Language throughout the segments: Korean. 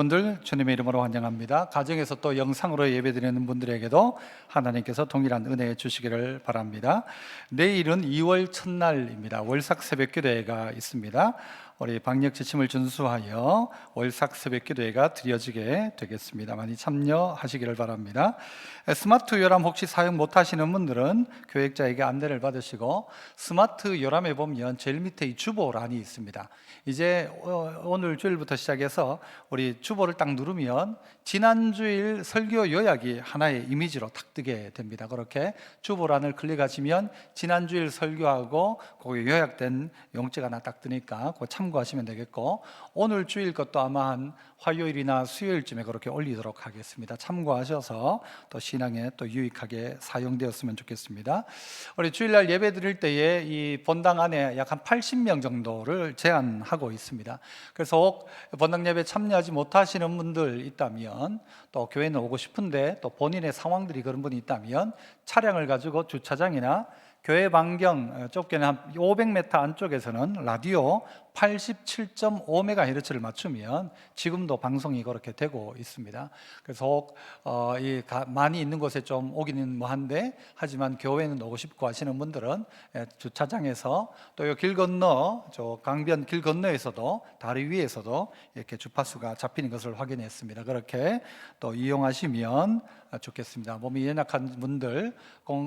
분들 주님의 이름으로 환영합니다. 가정에서 또 영상으로 예배드리는 분들에게도 하나님께서 동일한 은혜 주시기를 바랍니다. 내일은 2월 첫날입니다. 월삭 새벽기도회가 있습니다. 우리 방역 지침을 준수하여 월삭 새벽기도회가 드려지게 되겠습니다. 많이 참여하시기를 바랍니다. 스마트 요람 혹시 사용 못하시는 분들은 교역자에게 안내를 받으시고, 스마트 요람에 보면 제일 밑에 이 주보란이 있습니다. 이제 오늘 주일부터 시작해서 우리 주보를 딱 누르면 지난주일 설교 요약이 하나의 이미지로 탁 뜨게 됩니다. 그렇게 주보란을 클릭하시면 지난주일 설교하고 그 요약된 용지가 하나 딱 뜨니까 그거 참고하시면 되겠고, 오늘 주일 것도 아마 한 화요일이나 수요일쯤에 그렇게 올리도록 하겠습니다. 참고하셔서 또 신앙에 또 유익하게 사용되었으면 좋겠습니다. 우리 주일날 예배 드릴 때에 이 본당 안에 약 한 80명 정도를 제한하고 있습니다. 그래서 혹 본당 예배 참여하지 못하시는 분들 있다면, 또 교회는 오고 싶은데 또 본인의 상황들이 그런 분이 있다면 차량을 가지고 주차장이나 교회 반경 좁게는 한 500m 안쪽에서는 라디오 87.5MHz를 맞추면 지금도 방송이 그렇게 되고 있습니다. 그래서 많이 있는 곳에 좀 오기는 뭐한데, 하지만 교회는 오고 싶고 하시는 분들은 주차장에서 또 길 건너, 저 강변 길 건너에서도, 다리 위에서도 이렇게 주파수가 잡히는 것을 확인했습니다. 그렇게 또 이용하시면 좋겠습니다. 몸이 연약한 분들,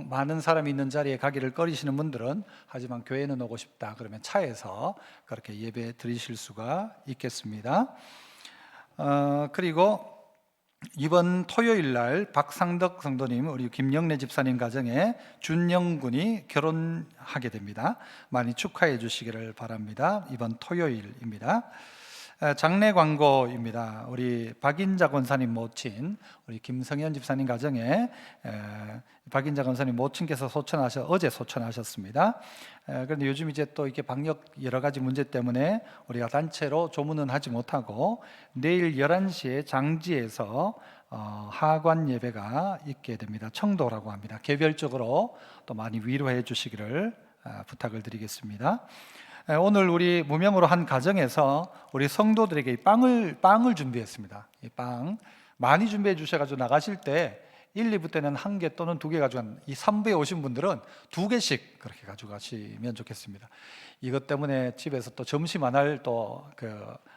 많은 사람이 있는 자리에 가기를 꺼리시는 분들은, 하지만 교회는 오고 싶다 그러면 차에서 그렇게 예배 드리실 수가 있겠습니다. 그리고 이번 토요일 날 박상덕 성도님, 우리 김영래 집사님 가정에 준영 군이 결혼하게 됩니다. 많이 축하해 주시기를 바랍니다. 이번 토요일입니다. 장례 광고입니다. 우리 박인자 권사님 모친 우리 김성현 집사님 가정에 박인자 권사님 모친께서 어제 소천하셨습니다. 그런데 요즘 이제 또 이렇게 방역 여러 가지 문제 때문에 우리가 단체로 조문은 하지 못하고, 내일 11시에 장지에서 하관 예배가 있게 됩니다. 청도라고 합니다. 개별적으로 또 많이 위로해 주시기를 부탁을 드리겠습니다. 오늘 우리 무명으로 한 가정에서 우리 성도들에게 빵을 준비했습니다. 이 빵 많이 준비해 주셔가지고 나가실 때 1, 2부 때는 1개 또는 2개 가져간, 이 3부에 오신 분들은 2개씩 그렇게 가져가시면 좋겠습니다. 이것 때문에 집에서 또 점심 안 할 또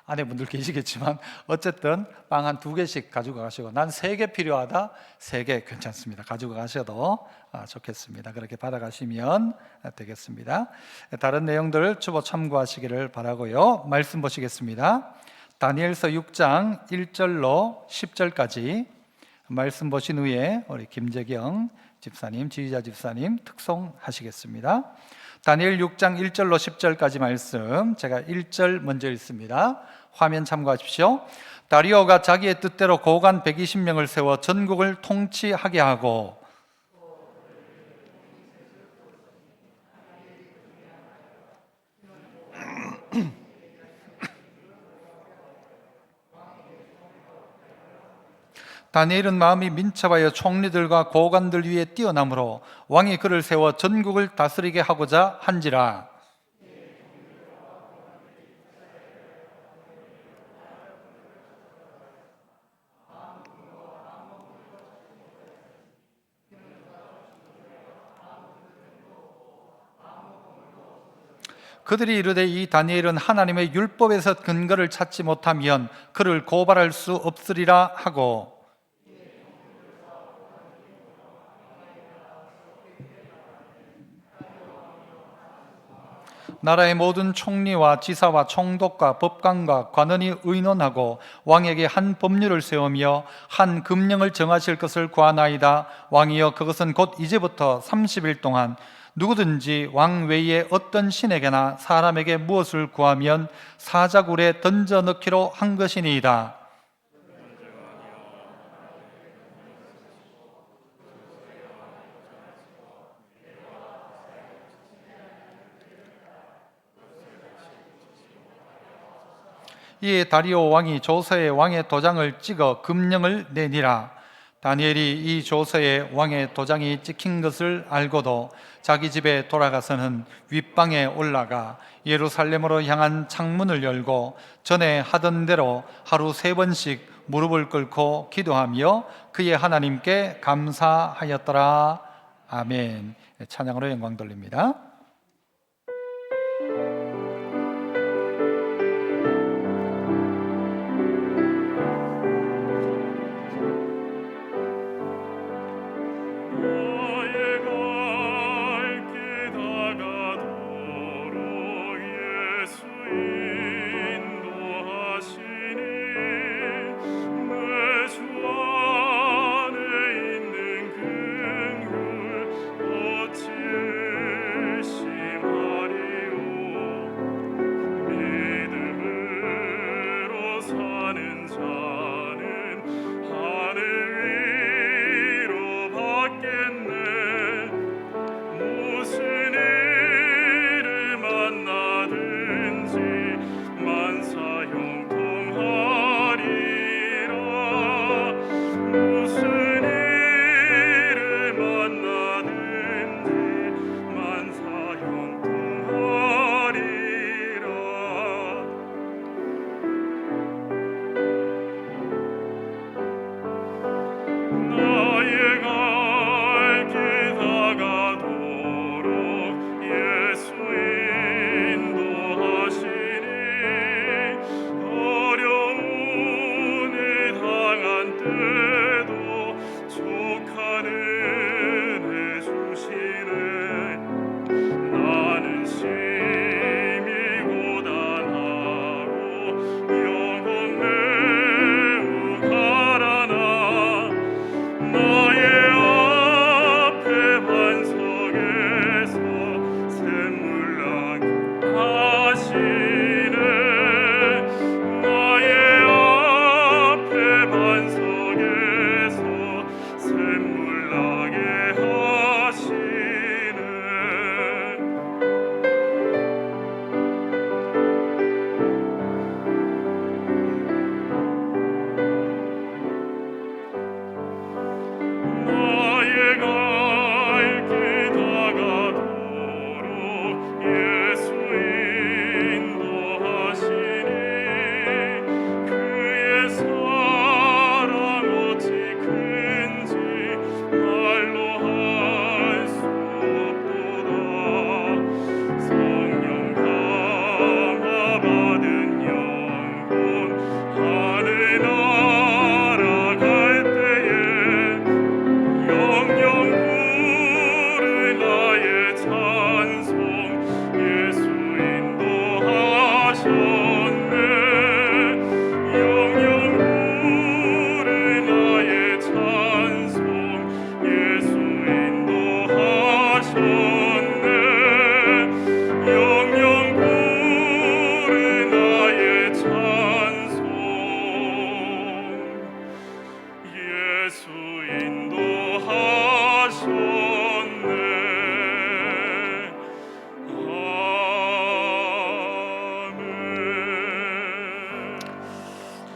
아내분들 계시겠지만, 어쨌든 빵 한 2개씩 가지고 가시고, 난 3개 필요하다, 3개 괜찮습니다. 가지고 가셔도 좋겠습니다. 그렇게 받아가시면 되겠습니다. 다른 내용들 주보 참고하시기를 바라고요. 말씀 보시겠습니다. 다니엘서 6장 1절로 10절까지 말씀 보신 후에 우리 김재경 집사님, 지휘자 집사님 특송하시겠습니다. 다니엘 6장 1절로 10절까지 말씀, 제가 1절 먼저 읽습니다. 화면 참고하십시오. 다리오가 자기의 뜻대로 고관 120명을 세워 전국을 통치하게 하고, 다니엘은 마음이 민첩하여 총리들과 고관들 위에 뛰어나므로 왕이 그를 세워 전국을 다스리게 하고자 한지라. 그들이 이르되 이 다니엘은 하나님의 율법에서 근거를 찾지 못하면 그를 고발할 수 없으리라 하고, 나라의 모든 총리와 지사와 총독과 법관과 관원이 의논하고 왕에게 한 법률을 세우며 한 금령을 정하실 것을 구하나이다. 왕이여, 그것은 곧 이제부터 30일 동안 누구든지 왕 외에 어떤 신에게나 사람에게 무엇을 구하면 사자굴에 던져 넣기로 한 것이니이다. 이에 다리오 왕이 조서에 왕의 도장을 찍어 금령을 내니라. 다니엘이 이 조서에 왕의 도장이 찍힌 것을 알고도 자기 집에 돌아가서는 윗방에 올라가 예루살렘으로 향한 창문을 열고 전에 하던 대로 하루 3번씩 무릎을 꿇고 기도하며 그의 하나님께 감사하였더라. 아멘. 찬양으로 영광 돌립니다.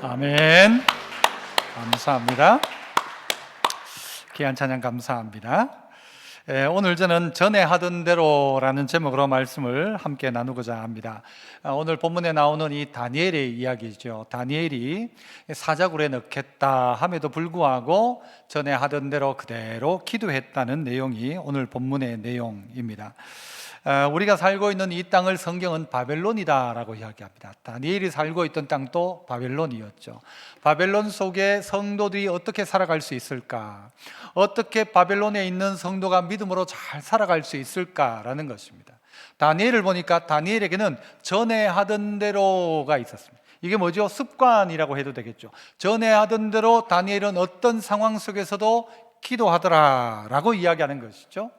아멘. 감사합니다. 귀한 찬양 감사합니다. 오늘 저는 전에 하던 대로라는 제목으로 말씀을 함께 나누고자 합니다. 오늘 본문에 나오는 이 다니엘의 이야기죠. 다니엘이 사자굴에 넣겠다 함에도 불구하고 전에 하던 대로 그대로 기도했다는 내용이 오늘 본문의 내용입니다. 우리가 살고 있는 이 땅을 성경은 바벨론이다라고 이야기합니다. 다니엘이 살고 있던 땅도 바벨론이었죠. 바벨론 속에 성도들이 어떻게 살아갈 수 있을까? 어떻게 바벨론에 있는 성도가 믿음으로 잘 살아갈 수 있을까라는 것입니다. 다니엘을 보니까 다니엘에게는 전에 하던 대로가 있었습니다. 이게 뭐죠? 습관이라고 해도 되겠죠. 전에 하던 대로 다니엘은 어떤 상황 속에서도 기도하더라라고 이야기하는 것이죠.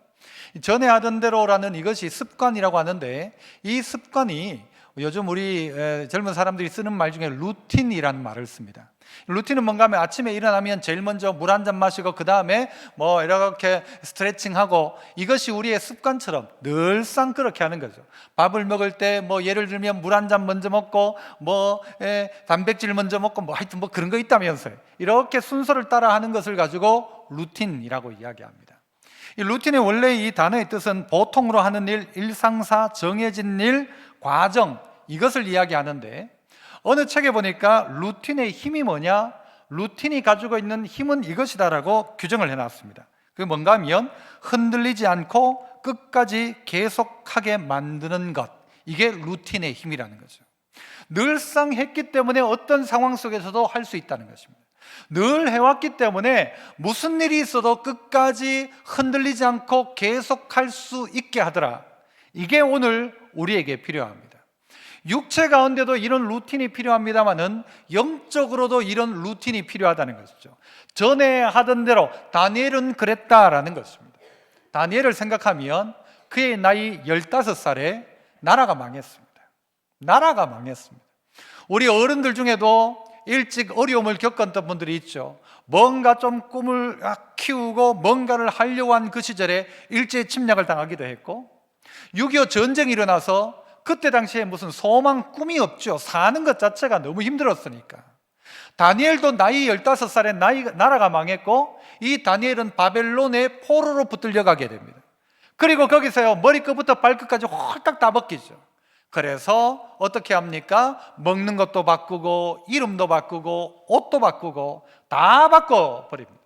전에 하던 대로라는 이것이 습관이라고 하는데, 이 습관이 요즘 우리 젊은 사람들이 쓰는 말 중에 루틴이라는 말을 씁니다. 루틴은 뭔가 하면 아침에 일어나면 제일 먼저 물 한 잔 마시고 그 다음에 뭐 이렇게 스트레칭하고, 이것이 우리의 습관처럼 늘상 그렇게 하는 거죠. 밥을 먹을 때 뭐 예를 들면 물 한 잔 먼저 먹고 뭐 단백질 먼저 먹고 뭐 하여튼 뭐 그런 거 있다면서요. 이렇게 순서를 따라 하는 것을 가지고 루틴이라고 이야기합니다. 이 루틴의 원래 이 단어의 뜻은 보통으로 하는 일, 일상사, 정해진 일, 과정, 이것을 이야기하는데, 어느 책에 보니까 루틴의 힘이 뭐냐? 루틴이 가지고 있는 힘은 이것이다라고 규정을 해놨습니다. 그게 뭔가 하면 흔들리지 않고 끝까지 계속하게 만드는 것, 이게 루틴의 힘이라는 거죠. 늘상 했기 때문에 어떤 상황 속에서도 할 수 있다는 것입니다. 늘 해왔기 때문에 무슨 일이 있어도 끝까지 흔들리지 않고 계속할 수 있게 하더라. 이게 오늘 우리에게 필요합니다. 육체 가운데도 이런 루틴이 필요합니다만은 영적으로도 이런 루틴이 필요하다는 것이죠. 전에 하던 대로 다니엘은 그랬다라는 것입니다. 다니엘을 생각하면 그의 나이 15살에 나라가 망했습니다. 나라가 망했습니다. 우리 어른들 중에도 일찍 어려움을 겪었던 분들이 있죠. 뭔가 좀 꿈을 키우고 뭔가를 하려고 한 그 시절에 일제히 침략을 당하기도 했고, 6.25 전쟁이 일어나서 그때 당시에 무슨 소망, 꿈이 없죠. 사는 것 자체가 너무 힘들었으니까. 다니엘도 나이 15살에 나라가 망했고, 이 다니엘은 바벨론의 포로로 붙들려 가게 됩니다. 그리고 거기서요, 머리끝부터 발끝까지 홀딱 다 벗기죠. 그래서 어떻게 합니까? 먹는 것도 바꾸고 이름도 바꾸고 옷도 바꾸고 다 바꿔버립니다.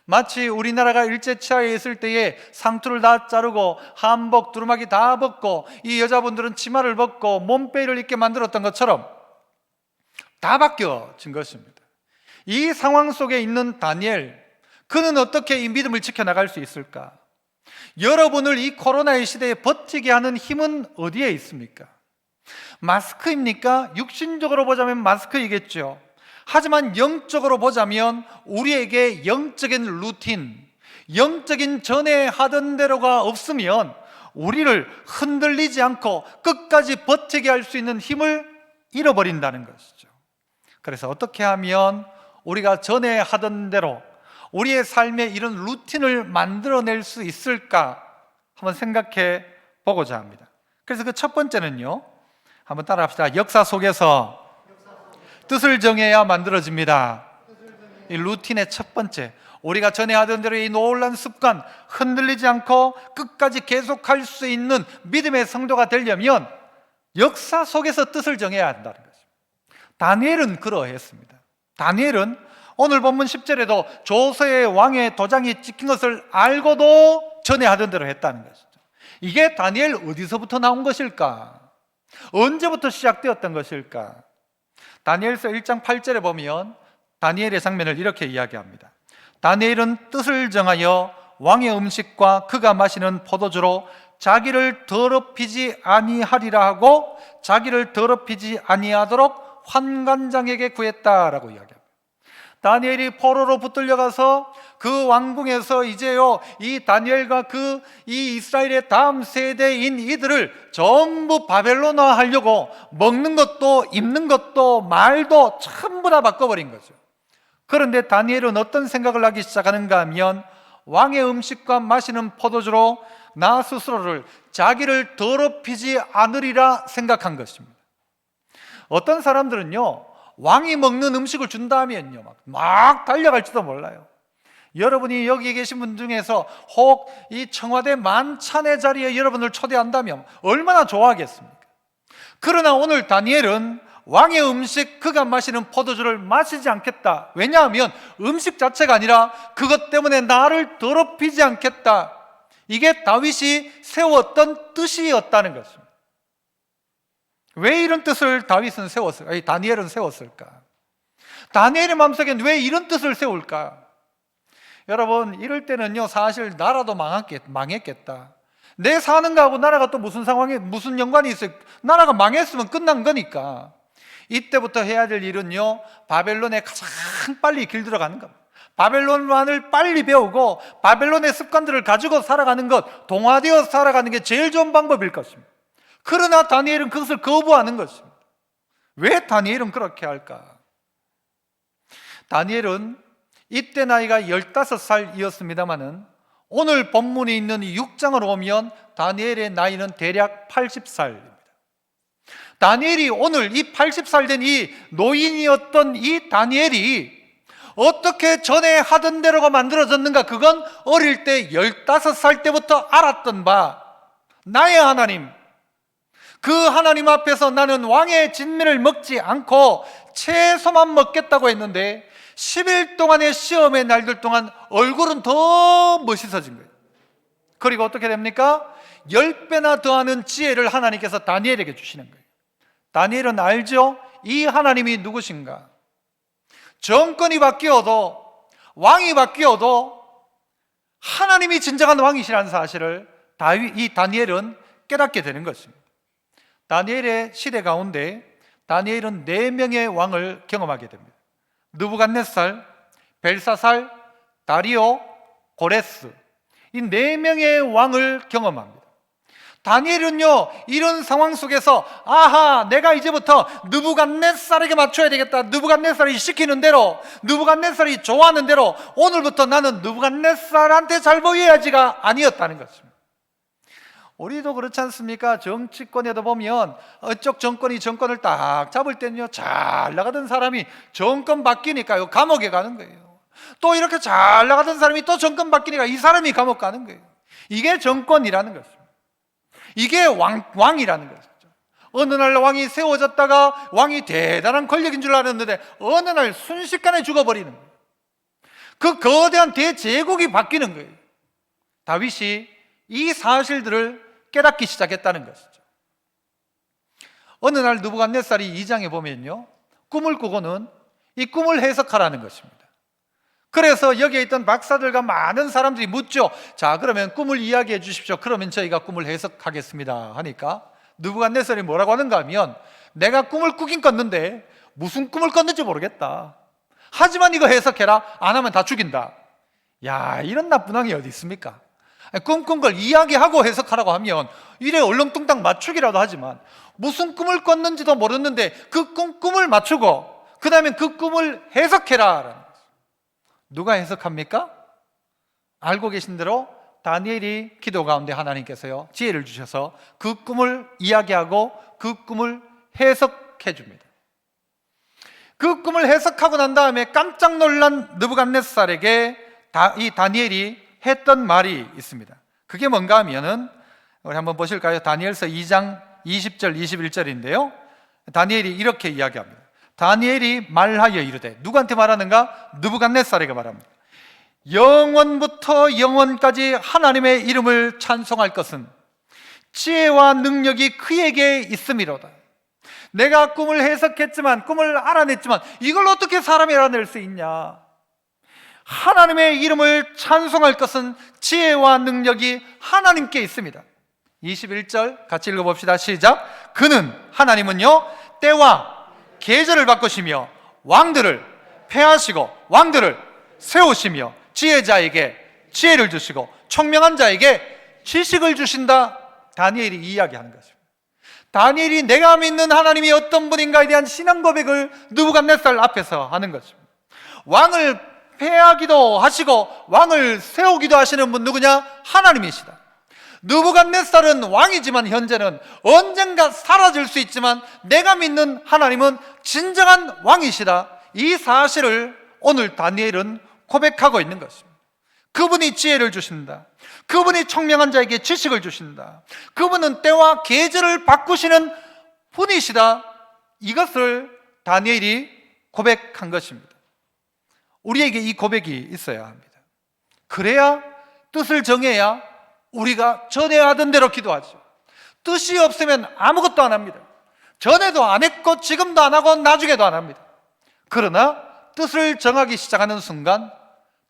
마치 우리나라가 일제치하에 있을 때에 상투를 다 자르고 한복, 두루마기 다 벗고 이 여자분들은 치마를 벗고 몸빼이를 입게 만들었던 것처럼 다 바뀌어진 것입니다. 이 상황 속에 있는 다니엘, 그는 어떻게 이 믿음을 지켜나갈 수 있을까? 여러분을 이 코로나의 시대에 버티게 하는 힘은 어디에 있습니까? 마스크입니까? 육신적으로 보자면 마스크이겠죠. 하지만 영적으로 보자면 우리에게 영적인 루틴, 영적인 전에 하던 대로가 없으면 우리를 흔들리지 않고 끝까지 버티게 할 수 있는 힘을 잃어버린다는 것이죠. 그래서 어떻게 하면 우리가 전에 하던 대로 우리의 삶에 이런 루틴을 만들어낼 수 있을까 한번 생각해 보고자 합니다. 그래서 그 첫 번째는요, 한번 따라 합시다. 역사 속에서 뜻을 정해야 만들어집니다. 이 루틴의 첫 번째, 우리가 전에 하던 대로 이 놀라운 습관, 흔들리지 않고 끝까지 계속할 수 있는 믿음의 성도가 되려면 역사 속에서 뜻을 정해야 한다는 것입니다. 다니엘은 그러했습니다. 다니엘은 오늘 본문 10절에도 조서의 왕의 도장이 찍힌 것을 알고도 전에 하던 대로 했다는 것이죠. 이게 다니엘 어디서부터 나온 것일까? 언제부터 시작되었던 것일까? 다니엘서 1장 8절에 보면 다니엘의 장면을 이렇게 이야기합니다. 다니엘은 뜻을 정하여 왕의 음식과 그가 마시는 포도주로 자기를 더럽히지 아니하리라 하고 자기를 더럽히지 아니하도록 환관장에게 구했다라고 이야기합니다. 다니엘이 포로로 붙들려가서 그 왕궁에서 이제요, 이 다니엘과 이 이스라엘의 다음 세대인 이들을 전부 바벨론화 하려고 먹는 것도 입는 것도 말도 전부 다 바꿔버린 거죠. 그런데 다니엘은 어떤 생각을 하기 시작하는가 하면 왕의 음식과 마시는 포도주로 나 스스로를 자기를 더럽히지 않으리라 생각한 것입니다. 어떤 사람들은요, 왕이 먹는 음식을 준다면요 막 달려갈지도 몰라요. 여러분이 여기 계신 분 중에서 혹 이 청와대 만찬의 자리에 여러분을 초대한다면 얼마나 좋아하겠습니까? 그러나 오늘 다니엘은 왕의 음식, 그가 마시는 포도주를 마시지 않겠다. 왜냐하면 음식 자체가 아니라 그것 때문에 나를 더럽히지 않겠다. 이게 다윗이 세웠던 뜻이었다는 것입니다. 왜 이런 뜻을 다윗은 세웠을까? 다니엘은 세웠을까? 다니엘의 마음속엔 왜 이런 뜻을 세울까? 여러분, 이럴 때는요, 사실 나라도 망했겠다. 내 사는 거하고 나라가 또 무슨 상황에 무슨 연관이 있어요? 나라가 망했으면 끝난 거니까. 이때부터 해야 될 일은요, 바벨론에 가장 빨리 길들어가는 겁니다. 바벨론만을 빨리 배우고 바벨론의 습관들을 가지고 살아가는 것, 동화되어 살아가는 게 제일 좋은 방법일 것입니다. 그러나 다니엘은 그것을 거부하는 것입니다. 왜 다니엘은 그렇게 할까? 다니엘은 이때 나이가 15살이었습니다마는 오늘 본문에 있는 6장으로 오면 다니엘의 나이는 대략 80살입니다. 다니엘이 오늘 이 80살 된 이 노인이었던 이 다니엘이 어떻게 전에 하던 대로가 만들어졌는가? 그건 어릴 때 15살 때부터 알았던 바, 나의 하나님, 그 하나님 앞에서 나는 왕의 진미를 먹지 않고 채소만 먹겠다고 했는데 10일 동안의 시험의 날들 동안 얼굴은 더 멋있어진 거예요. 그리고 어떻게 됩니까? 10배나 더하는 지혜를 하나님께서 다니엘에게 주시는 거예요. 다니엘은 알죠? 이 하나님이 누구신가? 정권이 바뀌어도, 왕이 바뀌어도 하나님이 진정한 왕이시라는 사실을 이 다니엘은 깨닫게 되는 것입니다. 다니엘의 시대 가운데 다니엘은 4명의 왕을 경험하게 됩니다. 느부갓네살, 벨사살, 다리오, 고레스, 이 4명의 왕을 경험합니다. 다니엘은요, 이런 상황 속에서 아하, 내가 이제부터 느부갓네살에게 맞춰야 되겠다. 느부갓네살이 시키는 대로, 느부갓네살이 좋아하는 대로 오늘부터 나는 느부갓네살한테 잘 보여야지가 아니었다는 것입니다. 우리도 그렇지 않습니까? 정치권에도 보면 어쪽 정권이 정권을 딱 잡을 때는요, 잘 나가던 사람이 정권 바뀌니까요, 감옥에 가는 거예요. 또 이렇게 잘 나가던 사람이 또 정권 바뀌니까 이 사람이 감옥 가는 거예요. 이게 정권이라는 것입니다. 이게 왕이라는 것이죠. 어느 날 왕이 세워졌다가 왕이 대단한 권력인 줄 알았는데 어느 날 순식간에 죽어버리는 거예요. 그 거대한 대제국이 바뀌는 거예요. 다윗이 이 사실들을 깨닫기 시작했다는 것이죠. 어느 날 느부갓네살이 2장에 보면요, 꿈을 꾸고는 이 꿈을 해석하라는 것입니다. 그래서 여기에 있던 박사들과 많은 사람들이 묻죠. 자, 그러면 꿈을 이야기해 주십시오. 그러면 저희가 꿈을 해석하겠습니다 하니까 느부갓네살이 뭐라고 하는가 하면, 내가 꿈을 꾸긴 꿨는데 무슨 꿈을 꿨는지 모르겠다. 하지만 이거 해석해라. 안 하면 다 죽인다. 야, 이런 나쁜 왕이 어디 있습니까? 꿈꾼 걸 이야기하고 해석하라고 하면 이래 얼렁뚱땅 맞추기라도 하지만 무슨 꿈을 꿨는지도 모르는데 그 꿈을 맞추고 그 다음에 그 꿈을 해석해라. 누가 해석합니까? 알고 계신 대로 다니엘이 기도 가운데 하나님께서요, 지혜를 주셔서 그 꿈을 이야기하고 그 꿈을 해석해 줍니다. 그 꿈을 해석하고 난 다음에 깜짝 놀란 느부갓네살에게 이 다니엘이 했던 말이 있습니다. 그게 뭔가 하면은, 우리 한번 보실까요? 다니엘서 2장 20절 21절인데요 다니엘이 이렇게 이야기합니다. 다니엘이 말하여 이르되, 누구한테 말하는가? 느부갓네살에게 말합니다. 영원부터 영원까지 하나님의 이름을 찬송할 것은 지혜와 능력이 그에게 있음이로다. 내가 꿈을 해석했지만, 꿈을 알아냈지만 이걸 어떻게 사람이 알아낼 수 있냐? 하나님의 이름을 찬송할 것은 지혜와 능력이 하나님께 있습니다. 21절 같이 읽어봅시다. 시작. 그는, 하나님은요, 때와 계절을 바꾸시며 왕들을 폐하시고 왕들을 세우시며 지혜자에게 지혜를 주시고 총명한 자에게 지식을 주신다. 다니엘이 이야기하는 것입니다. 다니엘이 내가 믿는 하나님이 어떤 분인가에 대한 신앙 고백을 느부갓네살 앞에서 하는 것입니다. 왕을 폐하기도 하시고 왕을 세우기도 하시는 분 누구냐? 하나님이시다. 느부갓네살은 왕이지만 현재는 언젠가 사라질 수 있지만 내가 믿는 하나님은 진정한 왕이시다. 이 사실을 오늘 다니엘은 고백하고 있는 것입니다. 그분이 지혜를 주신다. 그분이 총명한 자에게 지식을 주신다. 그분은 때와 계절을 바꾸시는 분이시다. 이것을 다니엘이 고백한 것입니다. 우리에게 이 고백이 있어야 합니다. 그래야 뜻을 정해야 우리가 전에 하던 대로 기도하죠. 뜻이 없으면 아무것도 안 합니다. 전에도 안 했고 지금도 안 하고 나중에도 안 합니다. 그러나 뜻을 정하기 시작하는 순간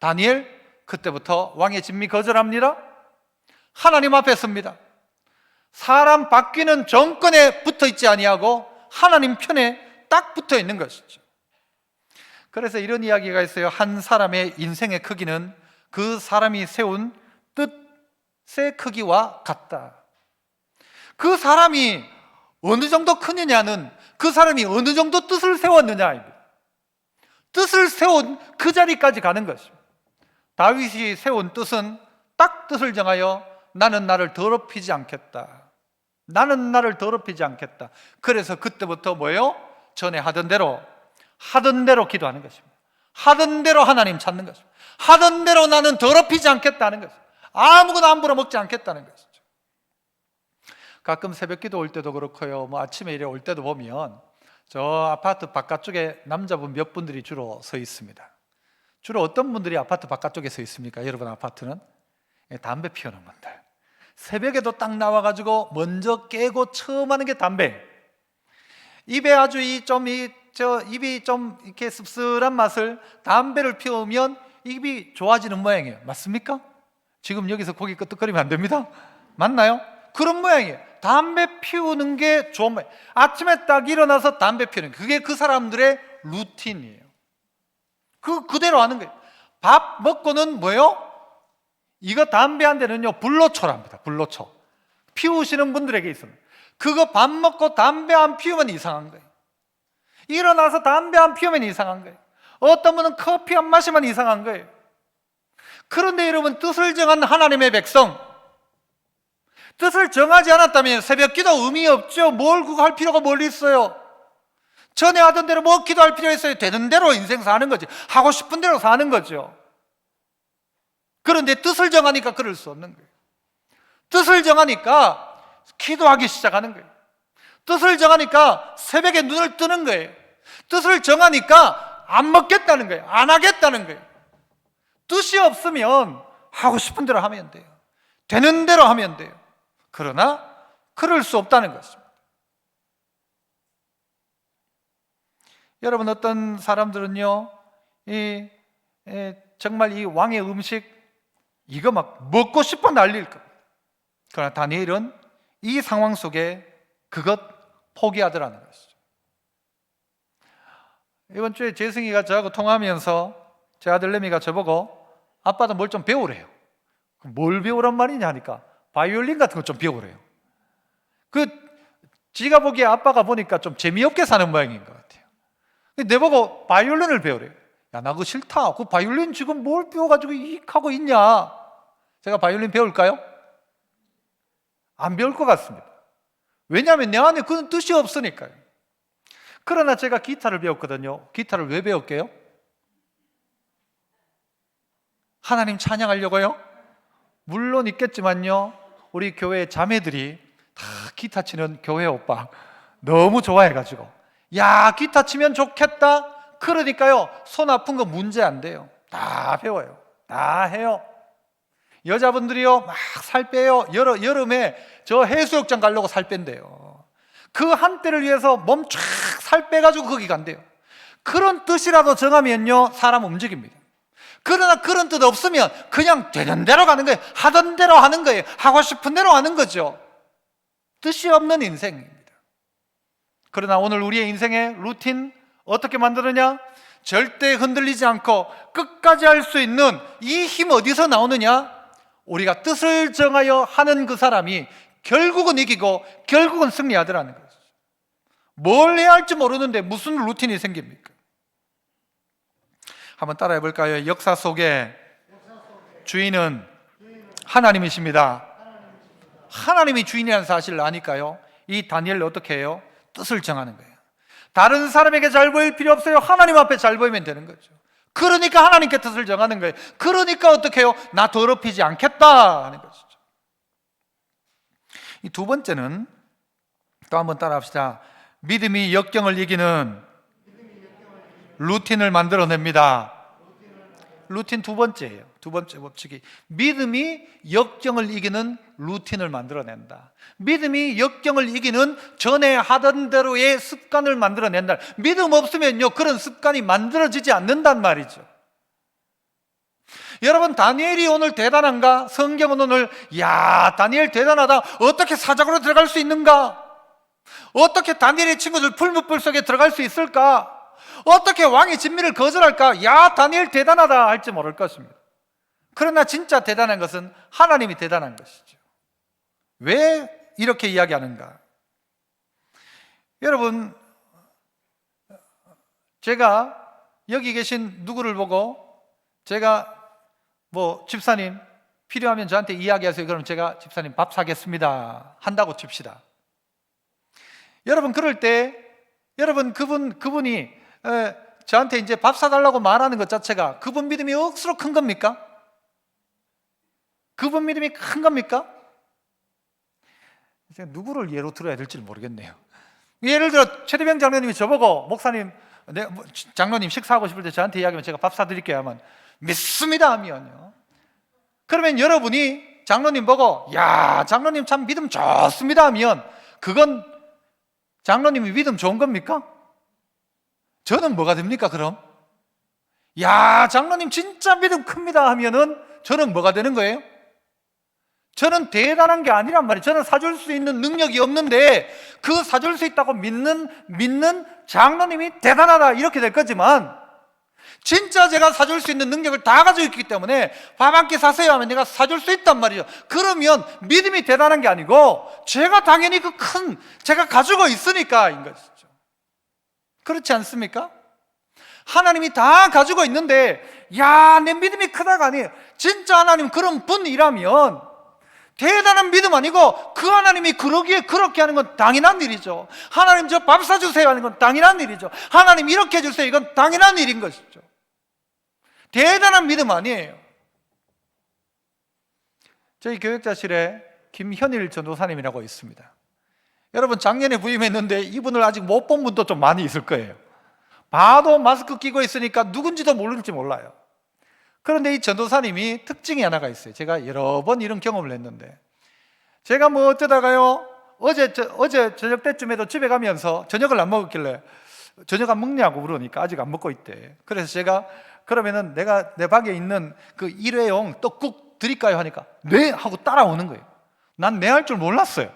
다니엘 그때부터 왕의 진미 거절합니다. 하나님 앞에 섭니다. 사람 바뀌는 정권에 붙어 있지 아니하고 하나님 편에 딱 붙어 있는 것이죠. 그래서 이런 이야기가 있어요. 한 사람의 인생의 크기는 그 사람이 세운 뜻의 크기와 같다. 그 사람이 어느 정도 크느냐는 그 사람이 어느 정도 뜻을 세웠느냐입니다. 뜻을 세운 그 자리까지 가는 것입니다. 다윗이 세운 뜻은 딱 뜻을 정하여 나는 나를 더럽히지 않겠다. 나는 나를 더럽히지 않겠다. 그래서 그때부터 뭐예요? 전에 하던 대로 기도하는 것입니다. 하던 대로 하나님 찾는 것입니다. 하던 대로 나는 더럽히지 않겠다는 것입니다. 아무거나 함부로 먹지 않겠다는 것이죠. 가끔 새벽 기도 올 때도 그렇고요, 뭐 아침에 이래 올 때도 보면 저 아파트 바깥쪽에 남자분 몇 분들이 주로 서 있습니다. 주로 어떤 분들이 아파트 바깥쪽에 서 있습니까? 여러분 아파트는? 담배 피우는 분들. 새벽에도 딱 나와가지고 먼저 깨고 처음 하는 게 담배. 입에 아주 입이 좀 이렇게 씁쓸한 맛을, 담배를 피우면 입이 좋아지는 모양이에요. 맞습니까? 지금 여기서 고개 끄덕거리면 안 됩니다. 맞나요? 그런 모양이에요. 담배 피우는 게 좋은 모양. 아침에 딱 일어나서 담배 피우는 게, 그게 그 사람들의 루틴이에요. 그대로 하는 거예요. 밥 먹고는 뭐예요? 이거 담배 한 대는요, 불로초랍니다. 불로초. 피우시는 분들에게 있습니다. 그거 밥 먹고 담배 안 피우면 이상한 거예요. 일어나서 담배 안 피우면 이상한 거예요. 어떤 분은 커피 안 마시면 이상한 거예요. 그런데 여러분, 뜻을 정한 하나님의 백성, 뜻을 정하지 않았다면 새벽 기도 의미 없죠. 뭘 그거 할 필요가 뭘 있어요? 전에 하던 대로 뭐 기도할 필요 있어요? 되는 대로 인생 사는 거지. 하고 싶은 대로 사는 거죠. 그런데 뜻을 정하니까 그럴 수 없는 거예요. 뜻을 정하니까 기도하기 시작하는 거예요. 뜻을 정하니까 새벽에 눈을 뜨는 거예요. 뜻을 정하니까 안 먹겠다는 거예요. 안 하겠다는 거예요. 뜻이 없으면 하고 싶은 대로 하면 돼요. 되는 대로 하면 돼요. 그러나 그럴 수 없다는 것입니다. 여러분, 어떤 사람들은요, 정말 이 왕의 음식 이거 막 먹고 싶어 날릴 겁니다. 그러나 다니엘은 이 상황 속에 그것 포기하더라는 것이죠. 이번 주에 재승이가 저하고 통화하면서 제 아들내미가 저보고 아빠도 뭘 좀 배우래요. 뭘 배우란 말이냐 하니까 바이올린 같은 거 좀 배우래요. 지가 보기에 아빠가 보니까 좀 재미없게 사는 모양인 것 같아요. 내보고 바이올린을 배우래요. 야, 나 그거 싫다. 그 바이올린 지금 뭘 배워가지고 이익 하고 있냐? 제가 바이올린 배울까요? 안 배울 것 같습니다. 왜냐하면 내 안에 그런 뜻이 없으니까요. 그러나 제가 기타를 배웠거든요. 기타를 왜 배웠게요? 하나님 찬양하려고요? 물론 있겠지만요, 우리 교회 자매들이 다 기타 치는 교회 오빠 너무 좋아해가지고, 야, 기타 치면 좋겠다. 그러니까요, 손 아픈 거 문제 안 돼요. 다 배워요. 다 해요. 여자분들이요, 막 살 빼요. 여름에 저 해수욕장 가려고 살 뺀대요. 그 한때를 위해서 몸 쫙 살 빼가지고 거기 간대요. 그런 뜻이라도 정하면요, 사람 움직입니다. 그러나 그런 뜻 없으면 그냥 되는 대로 가는 거예요. 하던 대로 하는 거예요. 하고 싶은 대로 하는 거죠. 뜻이 없는 인생입니다. 그러나 오늘 우리의 인생의 루틴 어떻게 만드느냐? 절대 흔들리지 않고 끝까지 할 수 있는 이 힘 어디서 나오느냐? 우리가 뜻을 정하여 하는 그 사람이 결국은 이기고 결국은 승리하더라는 거죠. 뭘 해야 할지 모르는데 무슨 루틴이 생깁니까? 한번 따라해 볼까요? 역사 속에 주인은 하나님이십니다. 하나님이 주인이라는 사실을 아니까요, 이 다니엘은 어떻게 해요? 뜻을 정하는 거예요. 다른 사람에게 잘 보일 필요 없어요. 하나님 앞에 잘 보이면 되는 거죠. 그러니까 하나님께 뜻을 정하는 거예요. 그러니까 어떻게 해요? 나 더럽히지 않겠다 하는 것이죠. 이 두 번째는 또 한번 따라 합시다. 믿음이 역경을 이기는 루틴을 만들어냅니다. 루틴 두 번째예요. 두 번째 법칙이 믿음이 역경을 이기는 루틴을 만들어낸다. 믿음이 역경을 이기는 전에 하던 대로의 습관을 만들어낸다. 믿음 없으면요, 그런 습관이 만들어지지 않는단 말이죠. 여러분, 다니엘이 오늘 대단한가? 성경은 오늘 야, 다니엘 대단하다. 어떻게 사jak으로 들어갈 수 있는가? 어떻게 다니엘의 친구들 풀무불 속에 들어갈 수 있을까? 어떻게 왕의 진미를 거절할까? 야, 다니엘 대단하다 할지 모를 것입니다. 그러나 진짜 대단한 것은 하나님이 대단한 것이죠. 왜 이렇게 이야기하는가? 여러분, 제가 여기 계신 누구를 보고 제가 뭐 집사님 필요하면 저한테 이야기하세요. 그럼 제가 집사님 밥 사겠습니다 한다고 칩시다. 여러분 그럴 때 여러분 그분이 저한테 이제 밥 사달라고 말하는 것 자체가 그분 믿음이 억수로 큰 겁니까? 그분 믿음이 큰 겁니까? 제가 누구를 예로 들어야 될지 모르겠네요. 예를 들어 최대병 장로님이 저보고 목사님, 장로님 식사하고 싶을 때 저한테 이야기하면 제가 밥 사드릴게요 하면 믿습니다 하면요, 그러면 여러분이 장로님 보고 야 장로님 참 믿음 좋습니다 하면 그건 장로님이 믿음 좋은 겁니까? 저는 뭐가 됩니까 그럼? 야 장로님 진짜 믿음 큽니다 하면은 저는 뭐가 되는 거예요? 저는 대단한 게 아니란 말이에요. 저는 사줄 수 있는 능력이 없는데 그 사줄 수 있다고 믿는 장로님이 대단하다 이렇게 될 거지만, 진짜 제가 사줄 수 있는 능력을 다 가지고 있기 때문에 밥 한 끼 사세요 하면 내가 사줄 수 있단 말이죠. 그러면 믿음이 대단한 게 아니고 제가 당연히 그 큰 제가 가지고 있으니까인 것이죠. 그렇지 않습니까? 하나님이 다 가지고 있는데 야 내 믿음이 크다가 아니에요. 진짜 하나님 그런 분이라면 대단한 믿음 아니고 그 하나님이 그러기에 그렇게 하는 건 당연한 일이죠. 하나님 저 밥 사주세요 하는 건 당연한 일이죠. 하나님 이렇게 해주세요 이건 당연한 일인 것이죠. 대단한 믿음 아니에요. 저희 교역자실에 김현일 전도사님이라고 있습니다. 여러분 작년에 부임했는데 이분을 아직 못 본 분도 좀 많이 있을 거예요. 봐도 마스크 끼고 있으니까 누군지도 모를지 몰라요. 그런데 이 전도사님이 특징이 하나가 있어요. 제가 여러 번 이런 경험을 했는데, 제가 뭐 어쩌다가요 어제 저녁 때쯤에도 집에 가면서 저녁을 안 먹었길래 저녁 안 먹냐고 물으니까 아직 안 먹고 있대. 그래서 제가 그러면은 내가 내 방에 있는 그 일회용 떡국 드릴까요 하니까 네 하고 따라오는 거예요. 난 네 할 줄 몰랐어요.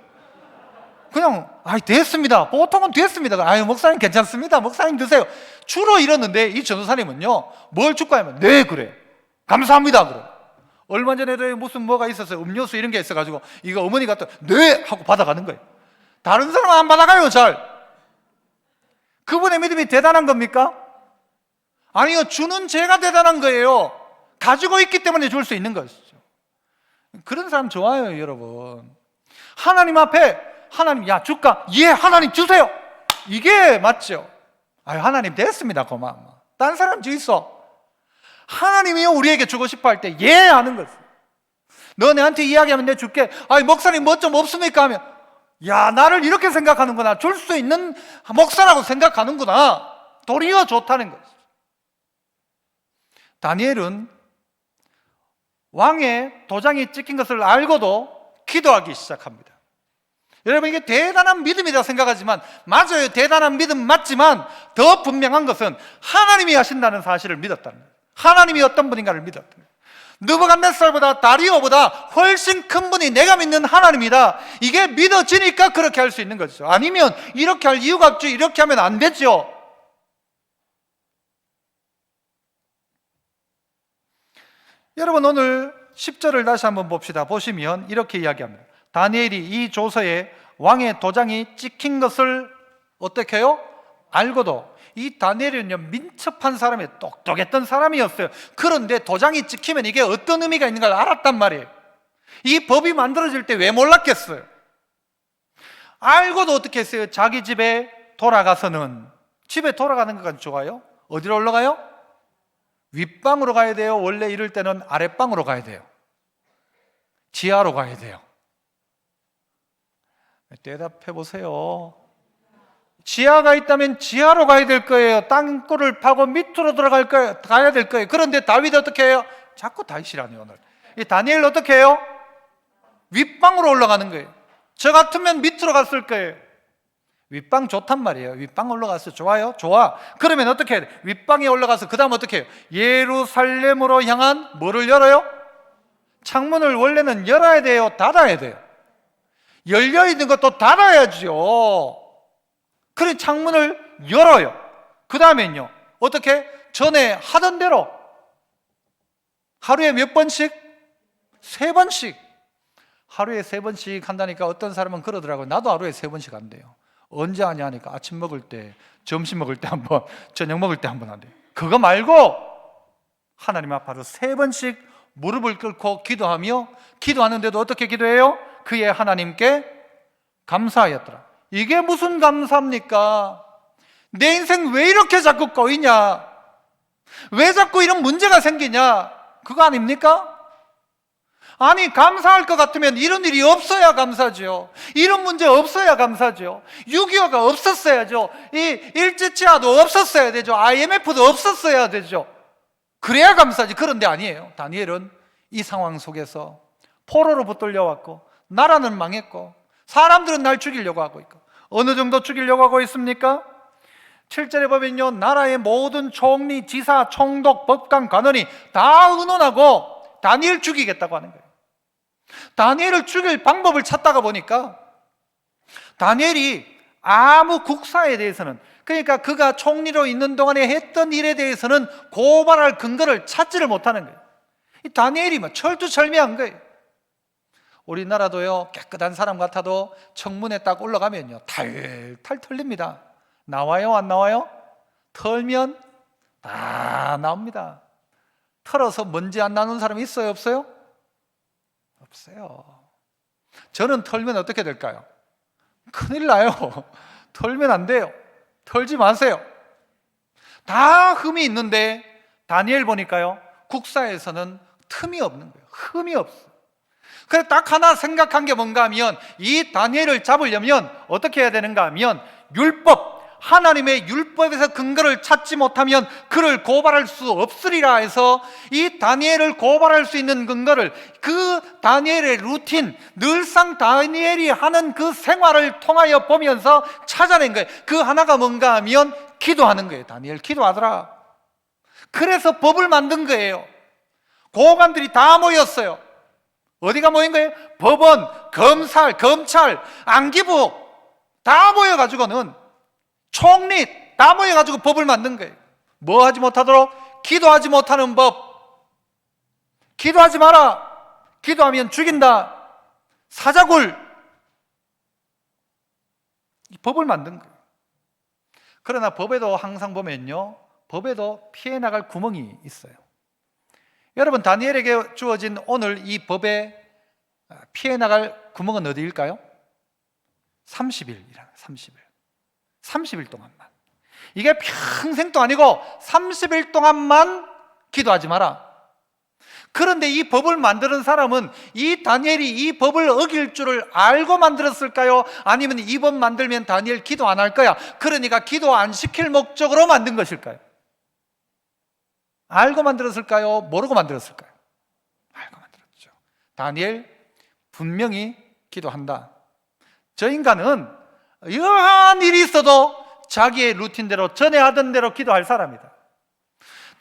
그냥 됐습니다. 보통은 됐습니다. 목사님 괜찮습니다. 목사님 드세요. 주로 이러는데 이 전도사님은요 뭘 줄까 하면 네 그래 감사합니다 그래. 얼마 전에도 무슨 뭐가 있었어요. 음료수 이런 게 있어가지고 이거 어머니가 또 네 하고 받아가는 거예요. 다른 사람은 안 받아가요 잘. 그분의 믿음이 대단한 겁니까? 아니요, 주는 제가 대단한 거예요. 가지고 있기 때문에 줄 수 있는 것이죠. 그런 사람 좋아요 여러분. 하나님 앞에 하나님 야 줄까? 예 하나님 주세요. 이게 맞죠. 하나님 됐습니다 고마워. 딴 사람 주 있어. 하나님이요 우리에게 주고 싶어 할 때 예 하는 거지. 너 내한테 이야기하면 내가 줄게. 목사님 뭐 좀 없습니까 하면 야 나를 이렇게 생각하는구나. 줄 수 있는 목사라고 생각하는구나. 도리어 좋다는 거지. 다니엘은 왕의 도장이 찍힌 것을 알고도 기도하기 시작합니다. 여러분 이게 대단한 믿음이다 생각하지만 맞아요. 대단한 믿음 맞지만 더 분명한 것은 하나님이 하신다는 사실을 믿었다는 거예요. 하나님이 어떤 분인가를 믿었다는 거예요. 느부갓네살보다 다리오보다 훨씬 큰 분이 내가 믿는 하나님이다. 이게 믿어지니까 그렇게 할 수 있는 거죠. 아니면 이렇게 할 이유가 없죠. 이렇게 하면 안 되죠. 여러분 오늘 10절을 다시 한번 봅시다. 보시면 이렇게 이야기합니다. 다니엘이 이 조서에 왕의 도장이 찍힌 것을 어떻게 해요? 알고도. 이 다니엘은요 민첩한 사람이에요. 똑똑했던 사람이었어요. 그런데 도장이 찍히면 이게 어떤 의미가 있는 걸 알았단 말이에요. 이 법이 만들어질 때 왜 몰랐겠어요? 알고도 어떻게 했어요? 자기 집에 돌아가서는, 집에 돌아가는 것까지 좋아요? 어디로 올라가요? 윗방으로 가야 돼요? 원래 이럴 때는 아랫방으로 가야 돼요? 지하로 가야 돼요? 대답해 보세요. 지하가 있다면 지하로 가야 될 거예요. 땅굴을 파고 밑으로 가야 될 거예요. 그런데 다윗이 어떻게 해요? 자꾸 다윗이라니 오늘. 이 다니엘 어떻게 해요? 윗방으로 올라가는 거예요. 저 같으면 밑으로 갔을 거예요. 윗방 좋단 말이에요. 윗방 올라가서 좋아요? 좋아. 그러면 어떻게 해야 돼? 윗방에 올라가서 그 다음 어떻게 해요? 예루살렘으로 향한 뭐를 열어요? 창문을 원래는 열어야 돼요? 닫아야 돼요? 열려있는 것도 닫아야죠. 그래 창문을 열어요. 그 다음엔요 어떻게? 전에 하던 대로 하루에 몇 번씩? 3번씩. 하루에 3번씩 한다니까 어떤 사람은 그러더라고요. 나도 하루에 3번씩 한대요. 언제 하냐 하니까 아침 먹을 때, 점심 먹을 때 한 번, 저녁 먹을 때 한 번 한대요. 그거 말고 하나님 앞으로 3번씩 무릎을 꿇고 기도하며, 기도하는데도 어떻게 기도해요? 그의 하나님께 감사하였더라. 이게 무슨 감사입니까? 내 인생 왜 이렇게 자꾸 꼬이냐? 왜 자꾸 이런 문제가 생기냐? 그거 아닙니까? 아니, 감사할 것 같으면 이런 일이 없어야 감사죠. 이런 문제 없어야 감사죠. 6.25가 없었어야죠. 이 일제치하도 없었어야 되죠. IMF도 없었어야 되죠. 그래야 감사지. 그런데 아니에요. 다니엘은 이 상황 속에서 포로로 붙들려왔고, 나라는 망했고, 사람들은 날 죽이려고 하고 있고. 어느 정도 죽이려고 하고 있습니까? 7절에 보면요, 나라의 모든 총리, 지사, 총독, 법관, 관원이 다 의논하고 다니엘 죽이겠다고 하는 거예요. 다니엘을 죽일 방법을 찾다가 보니까 다니엘이 아무 국사에 대해서는, 그러니까 그가 총리로 있는 동안에 했던 일에 대해서는 고발할 근거를 찾지를 못하는 거예요. 이 다니엘이 막 철두철미한 거예요. 우리나라도요, 깨끗한 사람 같아도 청문회 딱 올라가면요, 탈탈 털립니다. 나와요, 안 나와요? 털면 다 나옵니다. 털어서 먼지 안 나는 사람 있어요, 없어요? 없어요. 저는 털면 어떻게 될까요? 큰일 나요. 털면 안 돼요. 털지 마세요. 다 흠이 있는데 다니엘 보니까요, 국사에서는 틈이 없는 거예요. 흠이 없어요. 그래서 딱 하나 생각한 게 뭔가 하면, 이 다니엘을 잡으려면 어떻게 해야 되는가 하면, 율법, 하나님의 율법에서 근거를 찾지 못하면 그를 고발할 수 없으리라 해서, 이 다니엘을 고발할 수 있는 근거를, 그 다니엘의 루틴, 늘상 다니엘이 하는 그 생활을 통하여 보면서 찾아낸 거예요. 그 하나가 뭔가 하면 기도하는 거예요. 다니엘 기도하더라. 그래서 법을 만든 거예요. 고관들이 다 모였어요. 어디가 모인 거예요? 법원, 검찰, 안기부 다 모여가지고는, 총리 다 모여가지고 법을 만든 거예요. 뭐 하지 못하도록? 기도하지 못하는 법. 기도하지 마라. 기도하면 죽인다. 사자굴. 이 법을 만든 거예요. 그러나 법에도 항상 보면요, 법에도 피해 나갈 구멍이 있어요. 여러분, 다니엘에게 주어진 오늘 이 법에 피해 나갈 구멍은 어디일까요? 30일이라. 30일 동안만. 이게 평생도 아니고 30일 동안만 기도하지 마라. 그런데 이 법을 만드는 사람은, 이 다니엘이 이 법을 어길 줄을 알고 만들었을까요? 아니면 이 법 만들면 다니엘 기도 안 할 거야, 그러니까 기도 안 시킬 목적으로 만든 것일까요? 알고 만들었을까요? 모르고 만들었을까요? 알고 만들었죠. 다니엘 분명히 기도한다. 저 인간은 여한 일이 있어도 자기의 루틴대로, 전에 하던 대로 기도할 사람이다.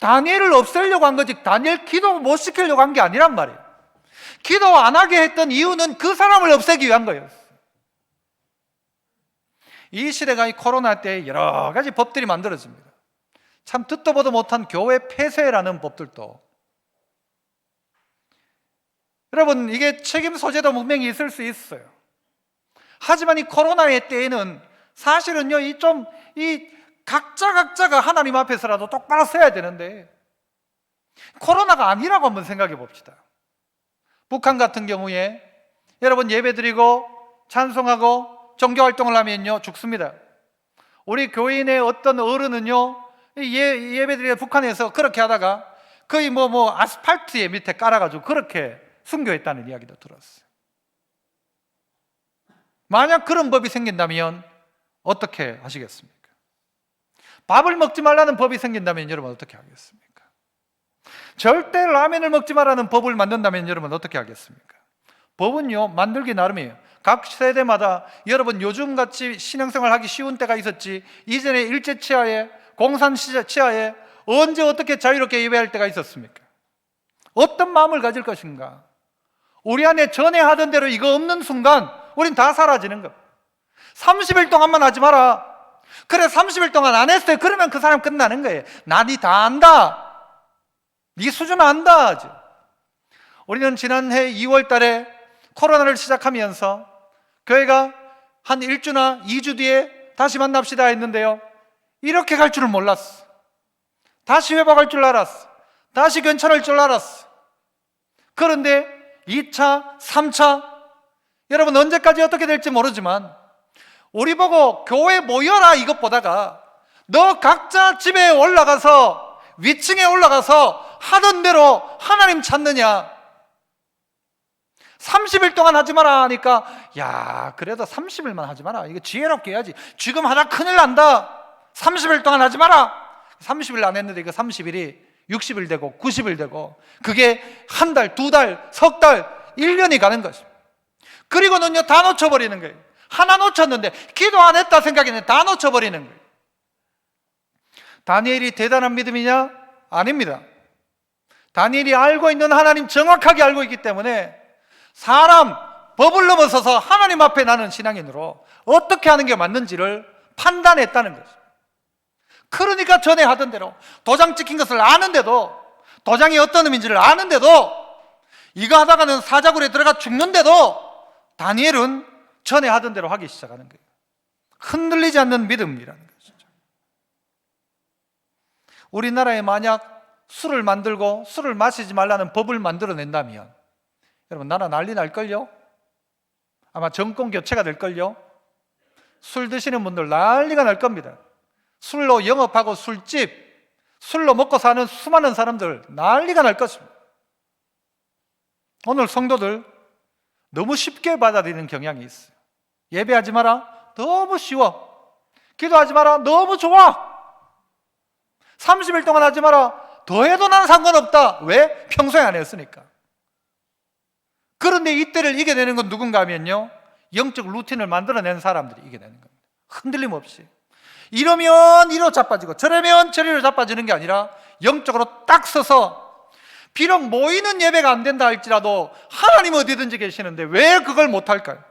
다니엘을 없애려고 한 거지, 다니엘 기도 못 시키려고 한 게 아니란 말이에요. 기도 안 하게 했던 이유는 그 사람을 없애기 위한 거예요. 이 시대가 이 코로나 때 여러 가지 법들이 만들어집니다. 참 듣도 보도 못한 교회 폐쇄라는 법들도. 여러분, 이게 책임 소재도 분명히 있을 수 있어요. 하지만 이 코로나의 때에는 사실은요, 이 각자가 하나님 앞에서라도 똑바로 서야 되는데, 코로나가 아니라고 한번 생각해 봅시다. 북한 같은 경우에 여러분, 예배드리고 찬송하고 종교활동을 하면요, 죽습니다. 우리 교인의 어떤 어른은요, 예배드리고 북한에서 그렇게 하다가 거의 아스팔트에 밑에 깔아가지고 그렇게 순교했다는 이야기도 들었어요. 만약 그런 법이 생긴다면 어떻게 하시겠습니까? 밥을 먹지 말라는 법이 생긴다면 여러분 어떻게 하겠습니까? 절대 라면을 먹지 말라는 법을 만든다면 여러분 어떻게 하겠습니까? 법은요, 만들기 나름이에요. 각 세대마다, 여러분 요즘같이 신앙생활 하기 쉬운 때가 있었지, 이전에 일제치하에, 공산치하에 언제 어떻게 자유롭게 예배할 때가 있었습니까? 어떤 마음을 가질 것인가? 우리 안에 전에 하던 대로 이거 없는 순간 우린 다 사라지는 거. 30일 동안만 하지 마라. 그래, 30일 동안 안 했어요. 그러면 그 사람 끝나는 거예요. 나 니 다 안다. 네 수준 안다. 우리는 지난해 2월 달에 코로나를 시작하면서 교회가 한 1주나 2주 뒤에 다시 만납시다 했는데요, 이렇게 갈 줄은 몰랐어. 다시 회복할 줄 알았어. 다시 괜찮을 줄 알았어. 그런데 2차, 3차, 여러분 언제까지 어떻게 될지 모르지만 우리 보고 교회 모여라 이것보다가 너 각자 집에 올라가서 위층에 올라가서 하던 대로 하나님 찾느냐, 30일 동안 하지 마라 하니까 야 그래도 30일만 하지 마라, 이거 지혜롭게 해야지, 지금 하다 큰일 난다, 30일 동안 하지 마라. 30일 안 했는데 이거 30일이 60일 되고 90일 되고 그게 한 달, 두 달, 석 달, 1년이 가는 것입니다. 그리고는요 다 놓쳐버리는 거예요. 하나 놓쳤는데 기도 안 했다 생각했는데 다 놓쳐버리는 거예요. 다니엘이 대단한 믿음이냐? 아닙니다. 다니엘이 알고 있는 하나님 정확하게 알고 있기 때문에 사람 법을 넘어서서 하나님 앞에 나는 신앙인으로 어떻게 하는 게 맞는지를 판단했다는 거죠. 그러니까 전에 하던 대로 도장 찍힌 것을 아는데도, 도장이 어떤 의미인지를 아는데도, 이거 하다가는 사자굴에 들어가 죽는데도 다니엘은 전에 하던 대로 하기 시작하는 거예요. 흔들리지 않는 믿음이라는 것이죠. 우리나라에 만약 술을 만들고 술을 마시지 말라는 법을 만들어낸다면 여러분 나라 난리 날걸요? 아마 정권 교체가 될걸요? 술 드시는 분들 난리가 날 겁니다. 술로 영업하고 술집, 술로 먹고 사는 수많은 사람들 난리가 날 것입니다. 오늘 성도들 너무 쉽게 받아들이는 경향이 있어요. 예배하지 마라, 너무 쉬워. 기도하지 마라, 너무 좋아. 30일 동안 하지 마라, 더 해도 나는 상관없다. 왜? 평소에 안 했으니까. 그런데 이때를 이겨내는 건 누군가 하면요, 영적 루틴을 만들어낸 사람들이 이겨내는 겁니다. 흔들림 없이. 이러면 이로 자빠지고 저러면 저리로 자빠지는 게 아니라 영적으로 딱 서서, 비록 모이는 예배가 안 된다 할지라도 하나님 어디든지 계시는데 왜 그걸 못할까요?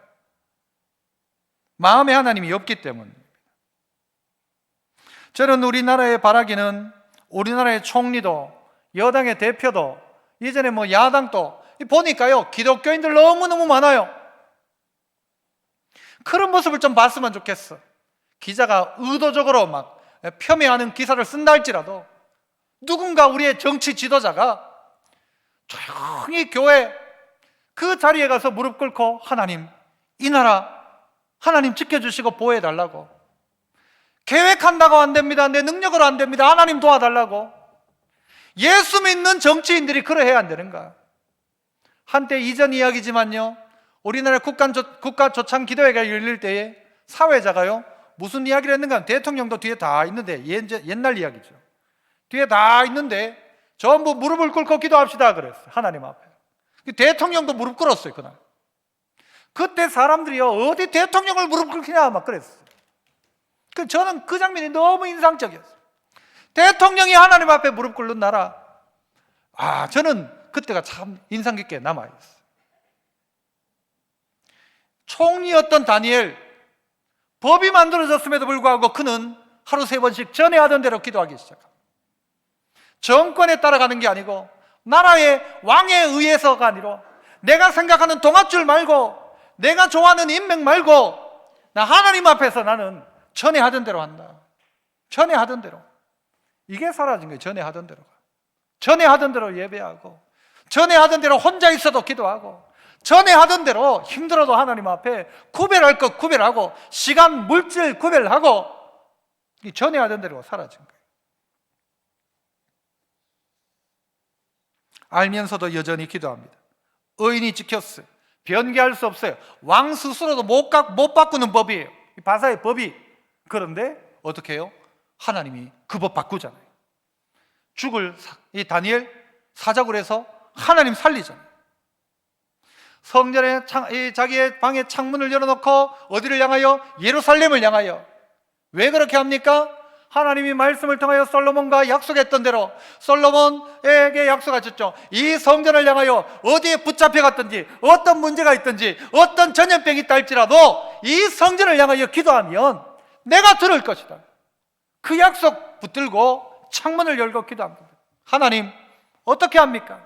마음에 하나님이 없기 때문입니다. 저는 우리나라의 바라기는 우리나라의 총리도 여당의 대표도 이전에 뭐 야당도 보니까요 기독교인들 너무너무 많아요. 그런 모습을 좀 봤으면 좋겠어. 기자가 의도적으로 막 폄훼하는 기사를 쓴다 할지라도 누군가 우리의 정치 지도자가 조용히 교회 그 자리에 가서 무릎 꿇고 하나님, 이 나라 하나님 지켜주시고 보호해달라고, 계획한다고 안 됩니다, 내 능력으로 안 됩니다, 하나님 도와달라고. 예수 믿는 정치인들이 그러해야 안 되는가? 한때 이전 이야기지만요, 우리나라 국가 조창 기도회가 열릴 때에 사회자가요 무슨 이야기를 했는가, 대통령도 뒤에 다 있는데, 옛날 이야기죠. 뒤에 다 있는데 전부 무릎을 꿇고 기도합시다 그랬어요. 하나님 앞에. 대통령도 무릎 꿇었어요 그날. 그때 사람들이요 어디 대통령을 무릎 꿇기냐 막 그랬어요. 저는 그 장면이 너무 인상적이었어요. 대통령이 하나님 앞에 무릎 꿇는 나라. 저는 그때가 참 인상 깊게 남아있어요. 총리였던 다니엘, 법이 만들어졌음에도 불구하고 그는 하루 3번씩 전에 하던 대로 기도하기 시작합니다. 정권에 따라가는 게 아니고 나라의 왕에 의해서가 아니라 내가 생각하는 동아줄 말고 내가 좋아하는 인맥 말고 나 하나님 앞에서 나는 전에 하던 대로 한다. 전에 하던 대로. 이게 사라진 거예요. 전에 하던 대로가. 전에 하던 대로 예배하고, 전에 하던 대로 혼자 있어도 기도하고, 전에 하던 대로 힘들어도 하나님 앞에 구별할 것 구별하고, 시간, 물질 구별하고, 전에 하던 대로 사라진 거예요. 알면서도 여전히 기도합니다. 의인이 지켰어요. 변개할 수 없어요. 왕 스스로도 못 바꾸는 법이에요. 바사의 법이. 그런데 어떻게 해요? 하나님이 그 법 바꾸잖아요. 죽을 이 다니엘 사자굴에서 하나님 살리잖아요. 성전에 자기의 방에 창문을 열어놓고 어디를 향하여? 예루살렘을 향하여. 왜 그렇게 합니까? 하나님이 말씀을 통하여 솔로몬과 약속했던 대로 솔로몬에게 약속하셨죠. 이 성전을 향하여 어디에 붙잡혀 갔든지 어떤 문제가 있든지 어떤 전염병이 있다 할지라도 이 성전을 향하여 기도하면 내가 들을 것이다. 그 약속 붙들고 창문을 열고 기도합니다. 하나님 어떻게 합니까?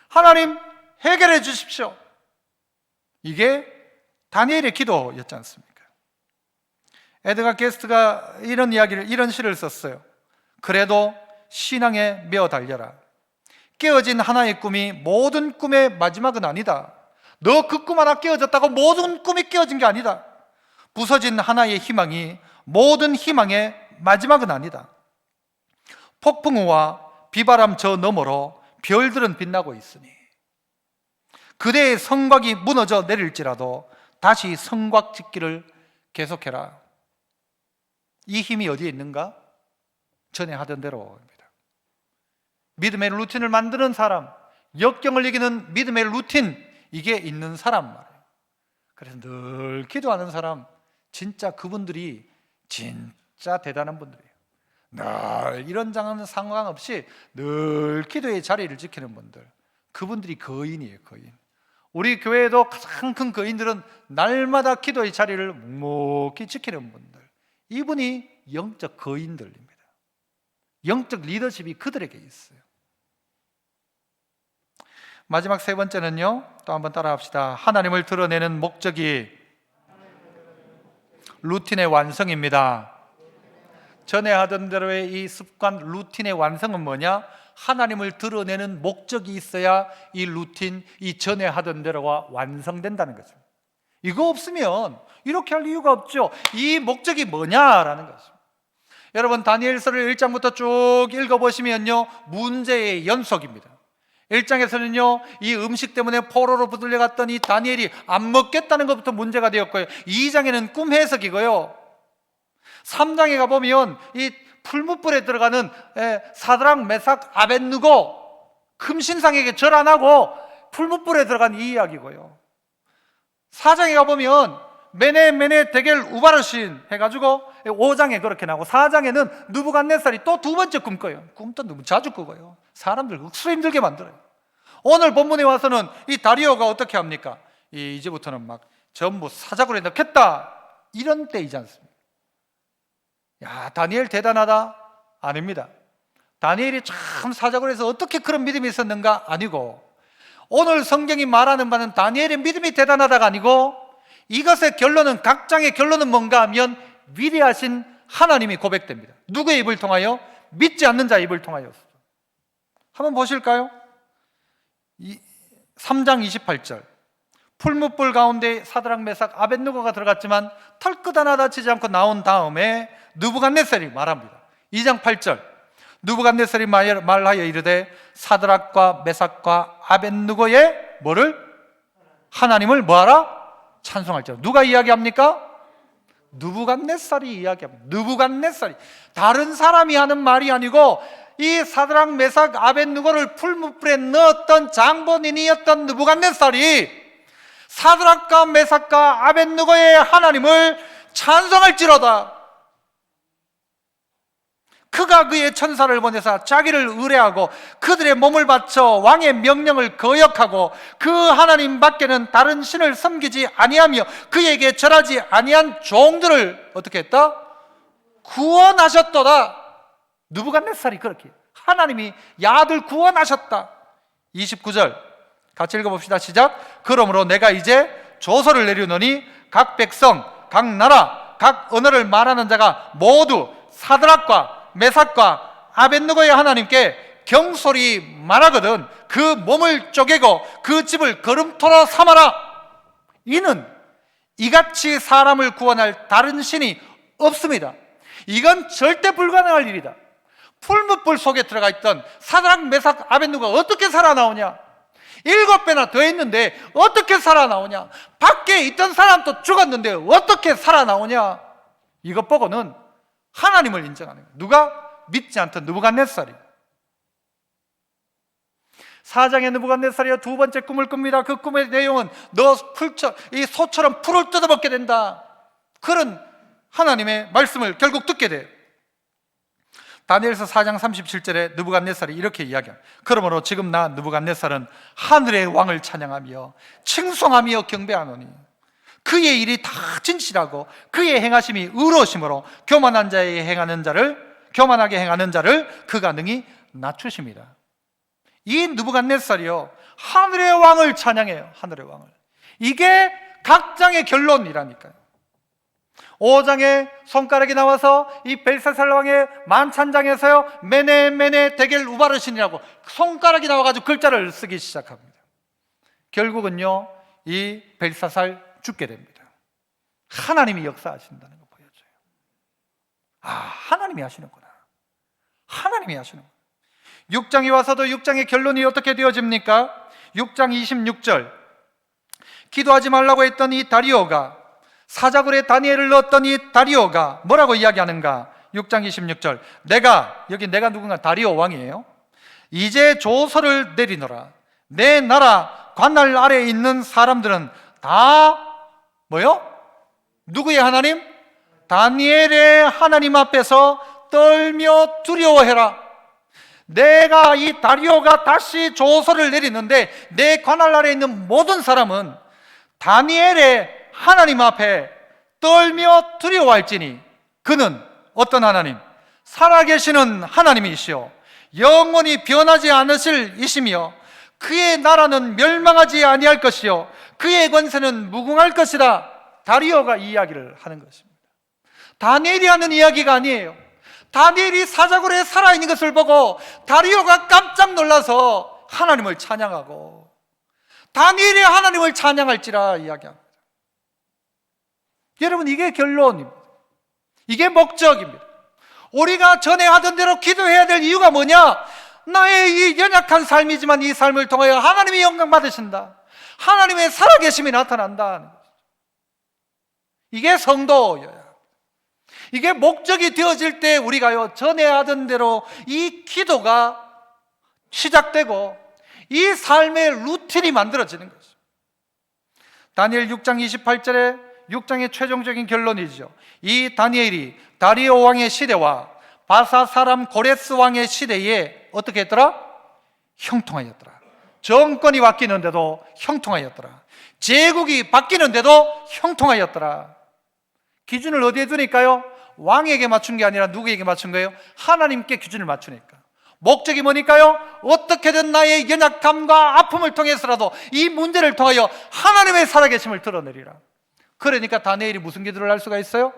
하나님 해결해 주십시오. 이게 다니엘의 기도였지 않습니까? 에드가 게스트가 이런 시를 썼어요. 그래도 신앙에 메어 달려라. 깨어진 하나의 꿈이 모든 꿈의 마지막은 아니다. 너 그 꿈 하나 깨어졌다고 모든 꿈이 깨어진 게 아니다. 부서진 하나의 희망이 모든 희망의 마지막은 아니다. 폭풍우와 비바람 저 너머로 별들은 빛나고 있으니 그대의 성곽이 무너져 내릴지라도 다시 성곽 짓기를 계속해라. 이 힘이 어디에 있는가? 전에 하던 대로입니다. 믿음의 루틴을 만드는 사람, 역경을 이기는 믿음의 루틴, 이게 있는 사람 말이에요. 그래서 늘 기도하는 사람, 진짜 그분들이 진짜 대단한 분들이에요. 늘 이런저런 상황 없이 늘 기도의 자리를 지키는 분들, 그분들이 거인이에요. 거인. 우리 교회에도 가장 큰 거인들은 날마다 기도의 자리를 묵묵히 지키는 분들, 이분이 영적 거인들입니다. 영적 리더십이 그들에게 있어요. 마지막 세 번째는요, 또 한번 따라 합시다. 하나님을 드러내는 목적이 루틴의 완성입니다. 전에 하던 대로의 이 습관, 루틴의 완성은 뭐냐? 하나님을 드러내는 목적이 있어야 이 루틴, 이 전에 하던 대로가 완성된다는 거죠. 이거 없으면 이렇게 할 이유가 없죠. 이 목적이 뭐냐라는 거죠. 여러분, 다니엘서를 1장부터 쭉 읽어보시면요, 문제의 연속입니다. 1장에서는요, 이 음식 때문에 포로로 붙들려갔던 이 다니엘이 안 먹겠다는 것부터 문제가 되었고요, 2장에는 꿈 해석이고요, 3장에 가보면 이 풀무불에 들어가는 사드락, 메삭, 아벳느고 금신상에게 절 안 하고 풀무불에 들어간 이 이야기고요, 4장에 가보면 메네 데겔 우바르신 해가지고 5장에 그렇게 나오고 4장에는 느부갓네살이 또 두 번째 꿈 꿔요. 꿈도 너무 자주 꾸고요. 사람들 억수로 힘들게 만들어요. 오늘 본문에 와서는 이 다리오가 어떻게 합니까? 이제부터는 막 전부 사자굴에 넣겠다, 이런 때이지 않습니까? 야, 다니엘 대단하다? 아닙니다. 다니엘이 참 사자굴에서 어떻게 그런 믿음이 있었는가? 아니고, 오늘 성경이 말하는 바는 다니엘의 믿음이 대단하다가 아니고, 이것의 결론은, 각 장의 결론은 뭔가 하면 위대하신 하나님이 고백됩니다. 누구의 입을 통하여? 믿지 않는 자의 입을 통하였어. 한번 보실까요? 3장 28절, 풀무불 가운데 사드락, 메삭, 아벳느고가 들어갔지만 털끝 하나 다치지 않고 나온 다음에 느부갓네살이 말합니다. 2장 8절, 느부갓네살이 말하여 이르되 사드락과 메삭과 아벳느고의 뭐를? 하나님을 뭐하라? 찬송할지어다. 누가 이야기합니까? 느부갓네살이 이야기합니다. 느부갓네살이, 다른 사람이 하는 말이 아니고 이 사드락, 메삭, 아벳느고를 풀무불에 넣었던 장본인이었던 느부갓네살이 사드락과 메삭과 아벳느고의 하나님을 찬송할지로다. 그가 그의 천사를 보내사 자기를 의뢰하고 그들의 몸을 바쳐 왕의 명령을 거역하고 그 하나님 밖에는 다른 신을 섬기지 아니하며 그에게 절하지 아니한 종들을 어떻게 했다? 구원하셨도다. 느부갓네살이 그렇게 하나님이 야들 구원하셨다. 29절 같이 읽어봅시다. 시작. 그러므로 내가 이제 조서를 내리노니 각 백성, 각 나라, 각 언어를 말하는 자가 모두 사드락과 메삭과 아벳느고의 하나님께 경솔히 말하거든 그 몸을 쪼개고 그 집을 거름토로 삼아라. 이는 이같이 사람을 구원할 다른 신이 없습니다. 이건 절대 불가능할 일이다. 풀무불 속에 들어가 있던 사드락, 메삭, 아벳느고가 어떻게 살아나오냐? 7배나 더 했는데 어떻게 살아나오냐? 밖에 있던 사람도 죽었는데 어떻게 살아나오냐? 이것 보고는 하나님을 인정하는 거예요. 누가? 믿지 않던 느부갓네살이. 4장의 느부갓네살이 두 번째 꿈을 꿉니다. 그 꿈의 내용은 이 소처럼 풀을 뜯어먹게 된다, 그런 하나님의 말씀을 결국 듣게 돼요. 다니엘서 4장 37절에 느부갓네살이 이렇게 이야기합니다. 그러므로 지금 나 느부갓네살은 하늘의 왕을 찬양하며 칭송하며 경배하노니 그의 일이 다 진실하고 그의 행하심이 의로우심으로 교만하게 행하는 자를 그가 능히 낮추십니다. 이 느부갓네살이요, 하늘의 왕을 찬양해요. 하늘의 왕을. 이게 각 장의 결론이라니까요. 5장에 손가락이 나와서 이 벨사살 왕의 만찬장에서요, 메네 메네 데겔 우바르신이라고 손가락이 나와가지고 글자를 쓰기 시작합니다. 결국은요, 이 벨사살 죽게 됩니다. 하나님이 역사하신다는 거 보여줘요. 아, 하나님이 하시는구나. 하나님이 하시는구나. 6장에 와서도 6장의 결론이 어떻게 되어집니까? 6장 26절, 기도하지 말라고 했던 이 다리오가, 사자굴에 다니엘을 넣었던 이 다리오가 뭐라고 이야기하는가? 6장 26절, 내가 누군가? 다리오 왕이에요. 이제 조서를 내리노라. 내 나라 관할 아래에 있는 사람들은 다 뭐요? 누구의 하나님? 다니엘의 하나님 앞에서 떨며 두려워해라. 내가 이 다리오가 다시 조서를 내리는데 내 관할 아래에 있는 모든 사람은 다니엘의 하나님 앞에 떨며 두려워할지니 그는 어떤 하나님? 살아계시는 하나님이시오, 영원히 변하지 않으실 이시며 그의 나라는 멸망하지 아니할 것이요 그의 권세는 무궁할 것이다. 다리오가 이 이야기를 하는 것입니다. 다니엘이 하는 이야기가 아니에요. 다니엘이 사자굴에 살아있는 것을 보고 다리오가 깜짝 놀라서 하나님을 찬양하고 다니엘이 하나님을 찬양할지라 이야기합니다. 여러분, 이게 결론입니다. 이게 목적입니다. 우리가 전에 하던 대로 기도해야 될 이유가 뭐냐? 나의 이 연약한 삶이지만 이 삶을 통하여 하나님이 영광 받으신다, 하나님의 살아계심이 나타난다. 이게 성도여야. 이게 목적이 되어질 때 우리가요, 전에 하던 대로 이 기도가 시작되고 이 삶의 루틴이 만들어지는 거죠. 다니엘 6장 28절에 6장의 최종적인 결론이죠. 이 다니엘이 다리오 왕의 시대와 바사 사람 고레스 왕의 시대에 어떻게 했더라? 형통하였더라. 정권이 바뀌는데도 형통하였더라. 제국이 바뀌는데도 형통하였더라. 기준을 어디에 두니까요? 왕에게 맞춘 게 아니라 누구에게 맞춘 거예요? 하나님께 기준을 맞추니까. 목적이 뭐니까요? 어떻게든 나의 연약함과 아픔을 통해서라도 이 문제를 통하여 하나님의 살아계심을 드러내리라. 그러니까 다니엘이 무슨 기도를 할 수가 있어요?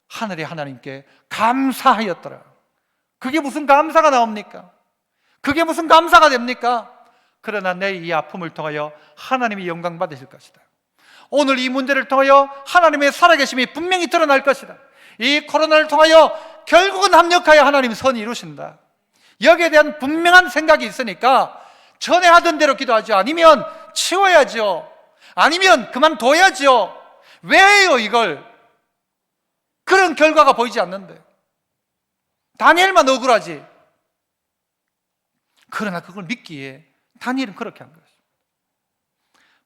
하늘의 하나님께 감사하였더라. 그게 무슨 감사가 나옵니까? 그게 무슨 감사가 됩니까? 그러나 내 이 아픔을 통하여 하나님이 영광 받으실 것이다. 오늘 이 문제를 통하여 하나님의 살아계심이 분명히 드러날 것이다. 이 코로나를 통하여 결국은 합력하여 하나님이 선을 이루신다. 여기에 대한 분명한 생각이 있으니까 전에 하던 대로 기도하죠. 아니면 치워야죠. 아니면 그만둬야죠. 왜 해요 이걸? 그런 결과가 보이지 않는데 다니엘만 억울하지. 그러나 그걸 믿기에 다니엘은 그렇게 한 것입니다.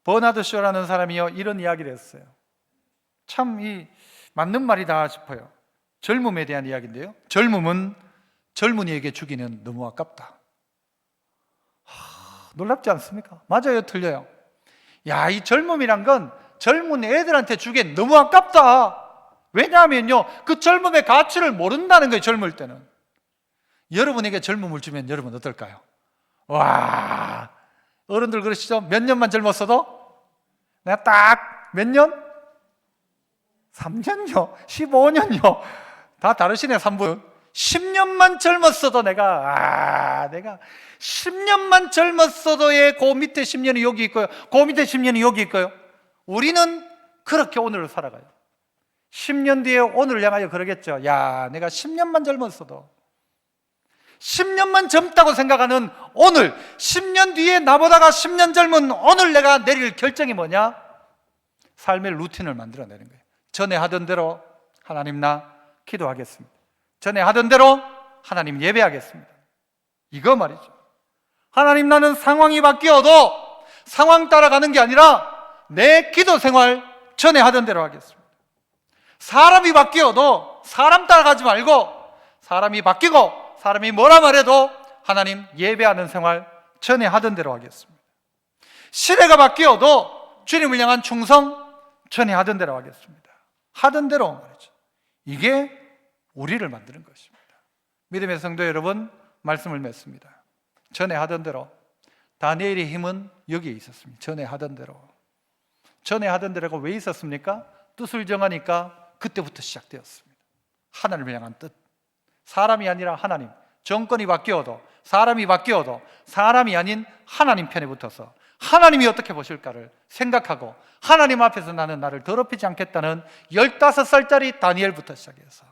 버나드 쇼라는 사람이요, 이런 이야기를 했어요. 참 맞는 말이다 싶어요. 젊음에 대한 이야기인데요, 젊음은 젊은이에게 주기는 너무 아깝다. 놀랍지 않습니까? 맞아요, 틀려요? 야, 이 젊음이란 건 젊은 애들한테 주기엔 너무 아깝다. 왜냐하면요, 그 젊음의 가치를 모른다는 거예요. 젊을 때는. 여러분에게 젊음을 주면 여러분 어떨까요? 와, 어른들 그러시죠? 몇 년만 젊었어도 내가 딱 몇 년? 3년요? 15년요? 다 다르시네. 3분 10년만 젊었어도 내가 10년만 젊었어도의 그 밑에 10년이 여기 있고요, 그 밑에 10년이 여기 있고요. 우리는 그렇게 오늘을 살아가요. 10년 뒤에 오늘을 향하여 그러겠죠. 야, 내가 10년만 젊었어도, 10년만 젊다고 생각하는 오늘, 10년 뒤에 나보다가 10년 젊은 오늘 내가 내릴 결정이 뭐냐? 삶의 루틴을 만들어내는 거예요. 전에 하던 대로 하나님 나 기도하겠습니다. 전에 하던 대로 하나님 예배하겠습니다. 이거 말이죠. 하나님, 나는 상황이 바뀌어도 상황 따라가는 게 아니라 내 기도 생활 전에 하던 대로 하겠습니다. 사람이 바뀌어도 사람 따라가지 말고, 사람이 바뀌고 사람이 뭐라 말해도 하나님 예배하는 생활 전에 하던 대로 하겠습니다. 시대가 바뀌어도 주님을 향한 충성 전에 하던 대로 하겠습니다. 하던 대로 말이죠. 이게 우리를 만드는 것입니다. 믿음의 성도 여러분, 말씀을 맺습니다. 전에 하던 대로. 다니엘의 힘은 여기에 있었습니다. 전에 하던 대로. 전에 하던 대로가 왜 있었습니까? 뜻을 정하니까 그때부터 시작되었습니다. 하나님을 향한 뜻, 사람이 아니라 하나님, 정권이 바뀌어도 사람이 바뀌어도 사람이 아닌 하나님 편에 붙어서 하나님이 어떻게 보실까를 생각하고 하나님 앞에서 나는 나를 더럽히지 않겠다는 15살짜리 다니엘부터 시작해서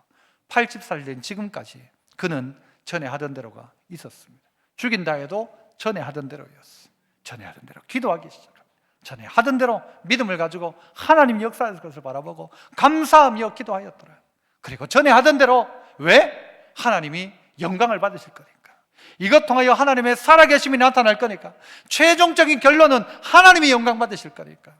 80살 된 지금까지 그는 전에 하던 대로가 있었습니다. 죽인다 해도 전에 하던 대로였어. 전에 하던 대로 기도하기 시작합니다. 전에 하던 대로 믿음을 가지고 하나님 역사의 것을 바라보고 감사하며 기도하였더라. 그리고 전에 하던 대로, 왜? 하나님이 영광을 받으실 거니까, 이것 통하여 하나님의 살아계심이 나타날 거니까, 최종적인 결론은 하나님이 영광 받으실 거니까,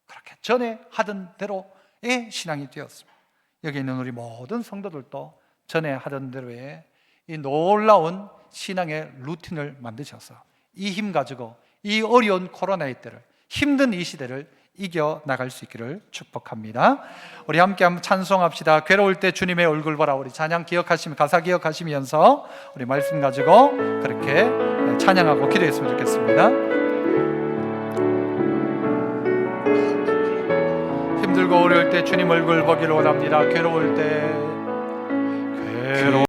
그렇게 전에 하던 대로의 신앙이 되었습니다. 여기 있는 우리 모든 성도들도 전에 하던 대로의 이 놀라운 신앙의 루틴을 만드셔서 이 힘 가지고 이 어려운 코로나의 때를, 힘든 이 시대를 이겨나갈 수 있기를 축복합니다. 우리 함께 한번 찬송합시다. 괴로울 때 주님의 얼굴 보라. 우리 찬양 기억하시면, 가사 기억하시면서 우리 말씀 가지고 그렇게 찬양하고 기도했으면 좋겠습니다. 힘들고 어려울 때 주님 얼굴 보기를 원합니다. 괴로울 때